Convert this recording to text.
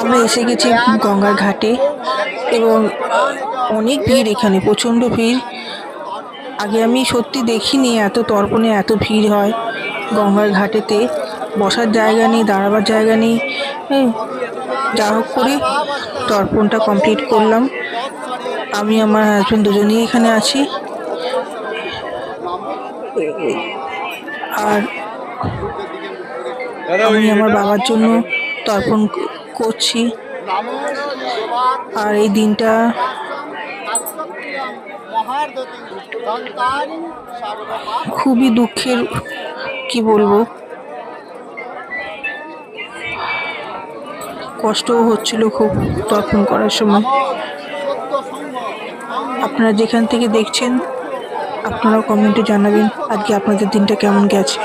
আমরা এসে গেছি গঙ্গার ঘাটে এবং অনেক ভিড়, এখানে প্রচণ্ড ভিড়। আগে আমি সত্যি দেখিনি এত তর্পণে এত ভিড় হয় গঙ্গার ঘাটেতে। বসার জায়গা নেই, দাঁড়াবার জায়গা নেই। যা হোক করে তর্পণটা কমপ্লিট করলাম। আমি আমার হাজবেন্ড দুজনেই এখানে আছি। আর আমি আমার বাবার জন্য তর্পণ করছি। আর এই দিনটা খুবই দুঃখের, কি বলবো, কষ্টও হচ্ছিল খুব তর্পণ করার সময়। আপনারা যেখান থেকে দেখছেন আপনারাও কমেন্টে জানাবেন আজকে আপনাদের দিনটা কেমন গেছে।